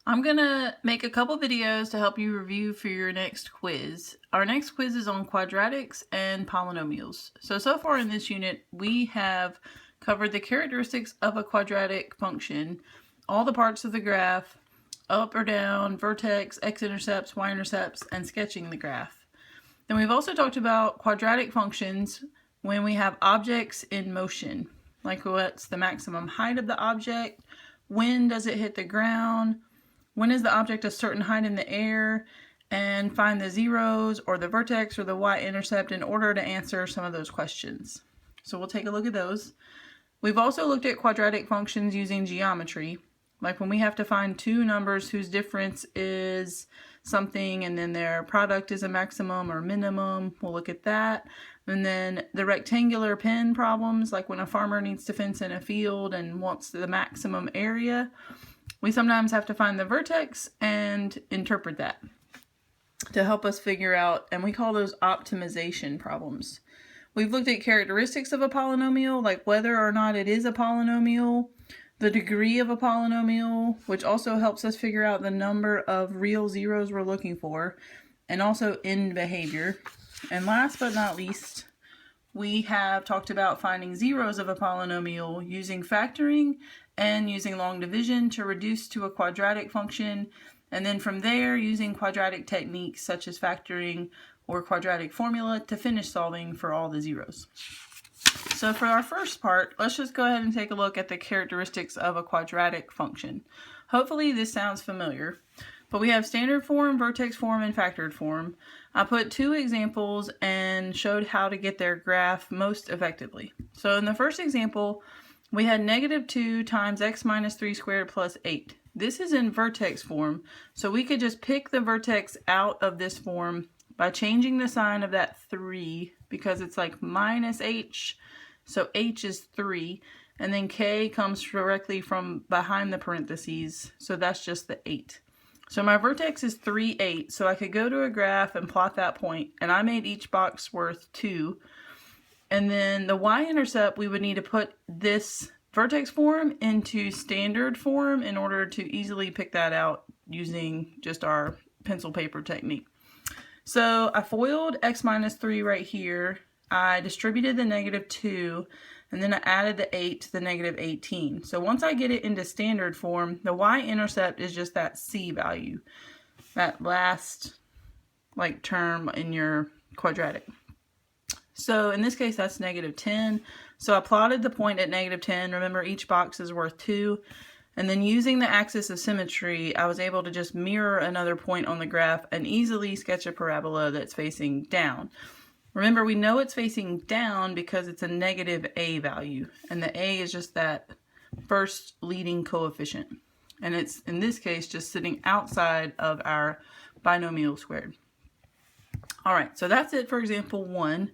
I'm gonna make a couple videos to help you review for your next quiz. Our next quiz is on quadratics and polynomials. So far in this unit, we have covered the characteristics of a quadratic function, all the parts of the graph, up or down, vertex, x-intercepts, y-intercepts, and sketching the graph. Then we've also talked about quadratic functions when we have objects in motion, like what's the maximum height of the object, when does it hit the ground, when is the object a certain height in the air, and find the zeros or the vertex or the y-intercept in order to answer some of those questions. So we'll take a look at those. We've also looked at quadratic functions using geometry, like when we have to find two numbers whose difference is something and then their product is a maximum or minimum. We'll look at that. And then the rectangular pen problems, like when a farmer needs to fence in a field and wants the maximum area. We sometimes have to find the vertex and interpret that to help us figure out, and we call those optimization problems. We've looked at characteristics of a polynomial, like whether or not it is a polynomial, the degree of a polynomial, which also helps us figure out the number of real zeros we're looking for, and also end behavior. And last but not least, we have talked about finding zeros of a polynomial using factoring and using long division to reduce to a quadratic function, and then from there using quadratic techniques such as factoring or quadratic formula to finish solving for all the zeros. So for our first part, let's just go ahead and take a look at the characteristics of a quadratic function. Hopefully this sounds familiar, but we have standard form, vertex form, and factored form. I put two examples and showed how to get their graph most effectively. So in the first example, we had -2 times x minus 3 squared plus 8. This is in vertex form, so we could just pick the vertex out of this form by changing the sign of that 3, because it's like minus h, so h is 3, and then k comes directly from behind the parentheses, so that's just the 8. So my vertex is 3, 8, so I could go to a graph and plot that point, and I made each box worth 2. And then the y-intercept, we would need to put this vertex form into standard form in order to easily pick that out using just our pencil paper technique. So I FOILed x minus 3 right here. I distributed the -2, and then I added the 8 to the -18. So once I get it into standard form, the y-intercept is just that c value, that last term in your quadratic. So in this case, that's -10. So I plotted the point at -10. Remember, each box is worth 2. And then using the axis of symmetry, I was able to just mirror another point on the graph and easily sketch a parabola that's facing down. Remember, we know it's facing down because it's a -a value. And the a is just that first leading coefficient. And it's, in this case, just sitting outside of our binomial squared. All right, so that's it for example 1.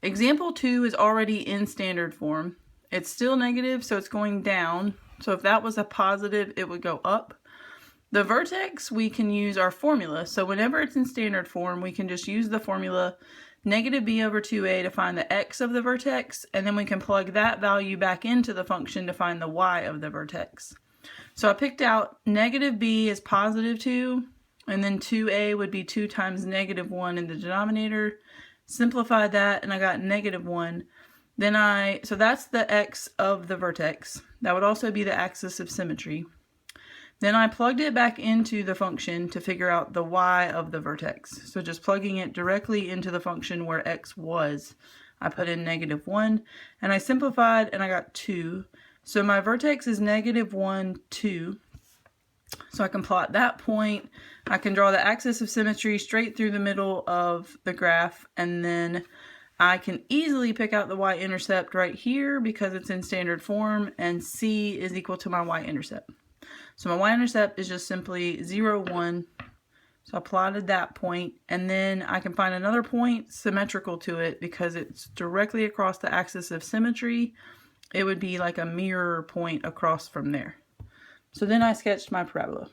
Example 2 is already in standard form. It's still negative, so it's going down. So if that was a positive, it would go up. The vertex, we can use our formula. So whenever it's in standard form, we can just use the formula (-b/2a) to find the x of the vertex, and then we can plug that value back into the function to find the y of the vertex. So I picked out (-b) is +2, and then 2a would be 2 times -1 in the denominator. Simplified that, and I got -1. Then so that's the x of the vertex. That would also be the axis of symmetry. Then I plugged it back into the function to figure out the y of the vertex. So just plugging it directly into the function where x was, I put in -1, and I simplified, and I got 2. So my vertex is -1, 2. So I can plot that point. I can draw the axis of symmetry straight through the middle of the graph, and then I can easily pick out the y-intercept right here because it's in standard form, and c is equal to my y-intercept. So my y-intercept is just simply 0, 1. So I plotted that point, and then I can find another point symmetrical to it because it's directly across the axis of symmetry. It would be like a mirror point across from there. So then I sketched my parabola.